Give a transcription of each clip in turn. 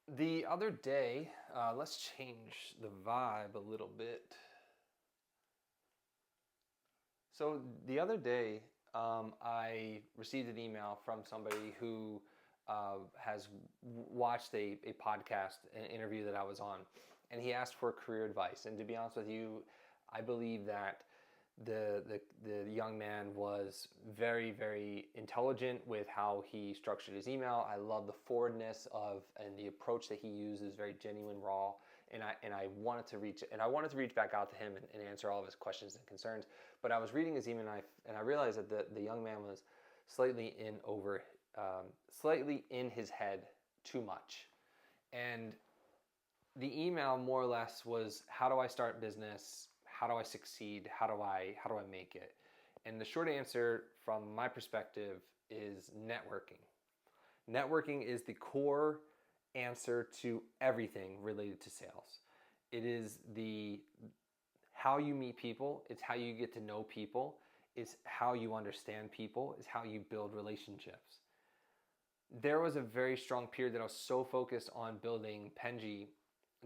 The other day, let's change the vibe a little bit. So the other day, I received an email from somebody who has watched a podcast, an interview that I was on, and he asked for career advice. And to be honest with you, I believe that the young man was very, very intelligent with how he structured his email. I love the forwardness of and the approach that he uses, very genuine, raw. And I wanted to reach back out to him and answer all of his questions and concerns. But I was reading his email and I realized that the young man was slightly slightly in his head too much. And the email more or less was, how do I start business? How do I succeed? How do I make it? And the short answer from my perspective is networking. Networking is the core answer to everything related to sales. It is the how you meet people, it's how you get to know people, it's how you understand people, it's how you build relationships. There was a very strong period that I was so focused on building Penji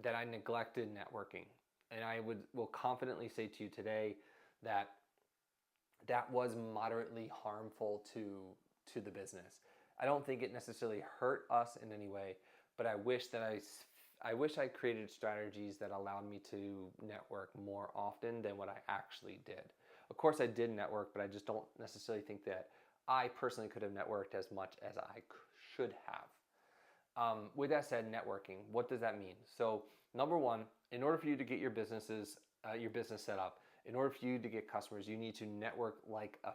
that I neglected networking. And I will confidently say to you today that that was moderately harmful to the business. I don't think it necessarily hurt us in any way, but I wish I created strategies that allowed me to network more often than what I actually did. Of course, I did network, but I just don't necessarily think that I personally could have networked as much as I should have. With that said, networking, what does that mean? So, number one, in order for you to get your business set up, in order for you to get customers, you need to network like a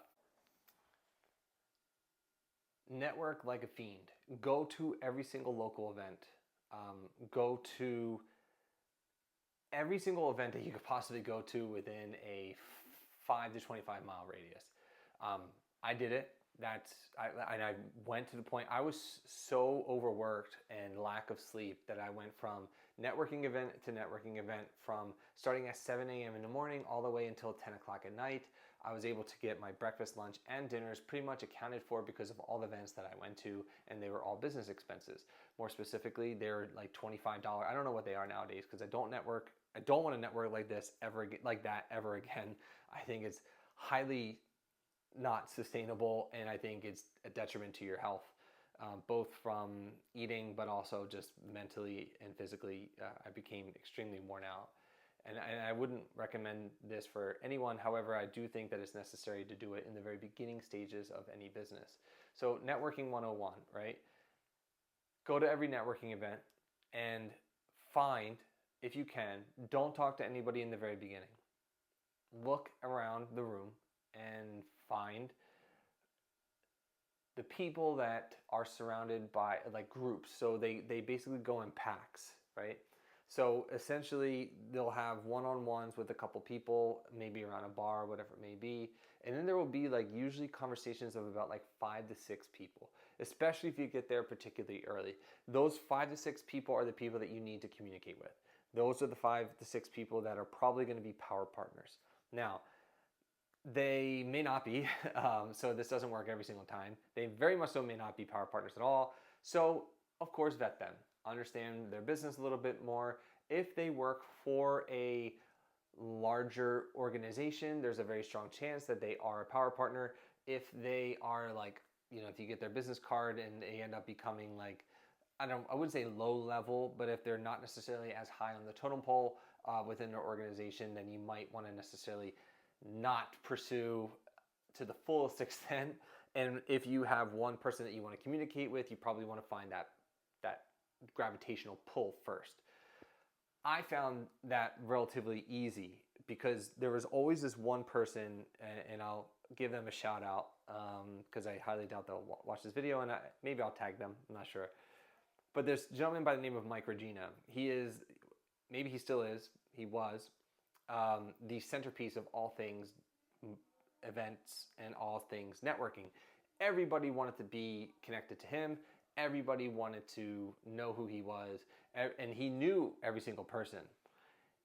fiend. Go to every single local event. Go to every single event that you could possibly go to within a 5 to 25 mile radius. I did it. I went to the point I was so overworked and lack of sleep that I went from networking event to networking event, from starting at 7 a.m. in the morning all the way until 10 o'clock at night. I was able to get my breakfast, lunch, and dinners pretty much accounted for because of all the events that I went to, and they were all business expenses. More specifically, they're like $25. I don't know what they are nowadays because I don't network. I don't want to network like this ever, like that ever again. I think it's highly not sustainable, and I think it's a detriment to your health, both from eating but also just mentally and physically. I became extremely worn out, and I wouldn't recommend this for anyone. However, I do think that it's necessary to do it in the very beginning stages of any business. So networking 101, right? Go to every networking event and find, if you can, don't talk to anybody in the very beginning. Look around the room and find the people that are surrounded by like groups. So they basically go in packs, right? So essentially they'll have one-on-ones with a couple people, maybe around a bar, whatever it may be. And then there will be like usually conversations of about like 5 to 6 people, especially if you get there particularly early. Those 5 to 6 people are the people that you need to communicate with. Those are the 5 to 6 people that are probably going to be power partners. Now, they may not be, so this doesn't work every single time. They very much so may not be power partners at all. So, of course, vet them. Understand their business a little bit more. If they work for a larger organization, there's a very strong chance that they are a power partner. If they are like, if you get their business card and they end up becoming like, I wouldn't say low level, but if they're not necessarily as high on the totem pole within their organization, then you might want to necessarily not pursue to the fullest extent. And if you have one person that you want to communicate with, you probably want to find that gravitational pull first. I found that relatively easy because there was always this one person, and I'll give them a shout out because I highly doubt they'll watch this video, and maybe I'll tag them, I'm not sure. But there's a gentleman by the name of Mike Regina. He is, maybe he still is, he was, the centerpiece of all things events and all things networking. Everybody wanted to be connected to him. Everybody wanted to know who he was, and he knew every single person.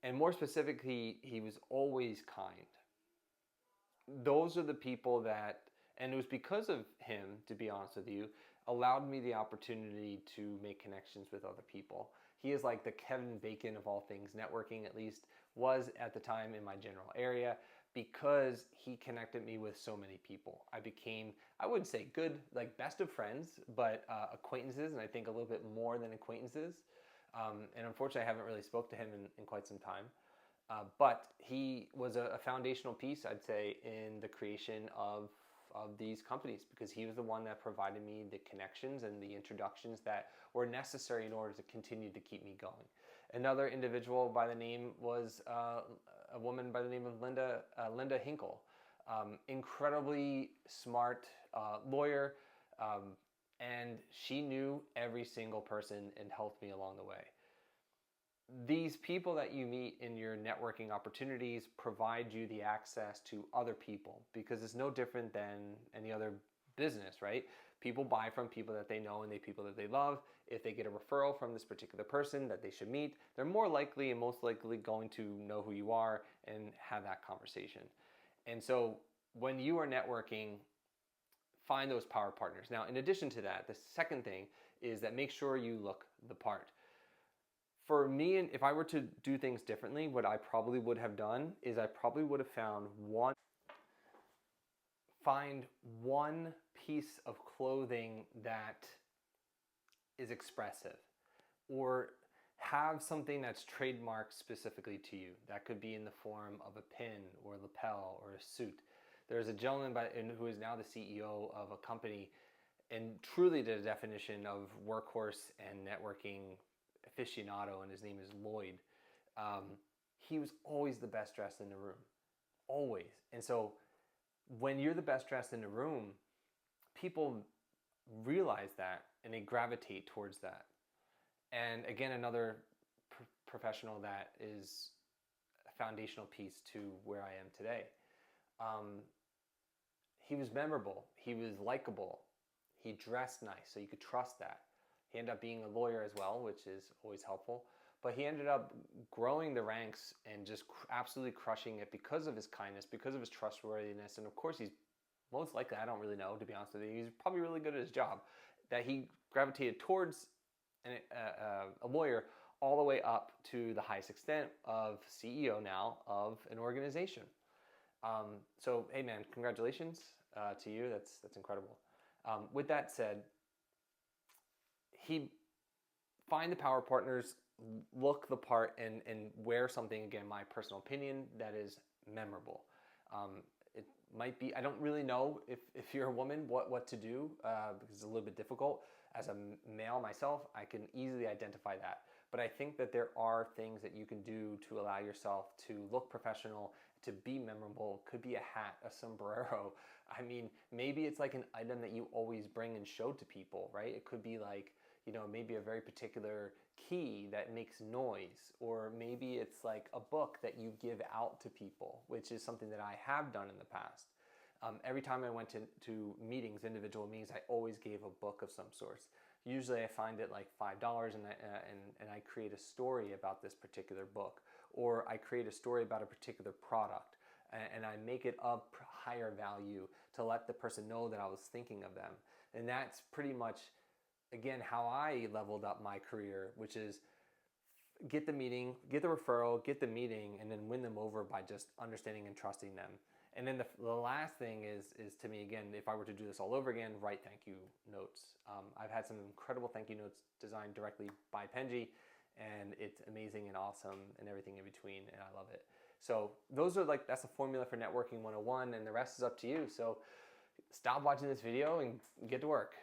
And more specifically, he was always kind. Those are the people that, and it was because of him, to be honest with you, allowed me the opportunity to make connections with other people. He is like the Kevin Bacon of all things networking, at least was at the time in my general area, because he connected me with so many people. I became, I wouldn't say good, like best of friends, but acquaintances, and I think a little bit more than acquaintances. And unfortunately, I haven't really spoke to him in quite some time. But he was a foundational piece, I'd say, in the creation of these companies, because he was the one that provided me the connections and the introductions that were necessary in order to continue to keep me going. Another individual by the name was a woman by the name of Linda Hinkle. Incredibly smart lawyer, and she knew every single person and helped me along the way. These people that you meet in your networking opportunities provide you the access to other people, because it's no different than any other business, right? People buy from people that they know and people that they love. If they get a referral from this particular person that they should meet, they're more likely and most likely going to know who you are and have that conversation. And so when you are networking, find those power partners. Now, in addition to that, the second thing is that make sure you look the part. For me, and if I were to do things differently, what I probably would have done is I probably would have find one piece of clothing that is expressive, or have something that's trademarked specifically to you. That could be in the form of a pin or a lapel or a suit. There's a gentleman who is now the CEO of a company and truly the definition of workhorse and networking aficionado, and his name is Lloyd. He was always the best dressed in the room, always. And so when you're the best dressed in the room, people realize that and they gravitate towards that. And again, another professional that is a foundational piece to where I am today. He was memorable. He was likable. He dressed nice, so you could trust that. He ended up being a lawyer as well, which is always helpful. But he ended up growing the ranks and just absolutely crushing it because of his kindness, because of his trustworthiness. And of course, he's most likely, I don't really know, to be honest with you, he's probably really good at his job, that he gravitated towards a lawyer all the way up to the highest extent of CEO now of an organization. So, hey man, congratulations to you. That's incredible. With that said, find the power partners, look the part, and wear something, again, my personal opinion, that is memorable. It might be, I don't really know if you're a woman what to do, because it's a little bit difficult. As a male myself, I can easily identify that. But I think that there are things that you can do to allow yourself to look professional, to be memorable. Could be a hat, a sombrero. I mean, maybe it's like an item that you always bring and show to people, right? It could be like, maybe a very particular key that makes noise, or maybe it's like a book that you give out to people, which is something that I have done in the past. Every time I went to meetings, individual meetings, I always gave a book of some sort. Usually I find it like $5 and I create a story about this particular book, or I create a story about a particular product, and I make it up higher value to let the person know that I was thinking of them. And that's pretty much, again, how I leveled up my career, which is get the meeting, get the referral, get the meeting, and then win them over by just understanding and trusting them. And then the last thing is to me, again, if I were to do this all over again, write thank you notes. I've had some incredible thank you notes designed directly by Penji, and it's amazing and awesome and everything in between, and I love it. So that's the formula for networking 101, and the rest is up to you. So stop watching this video and get to work.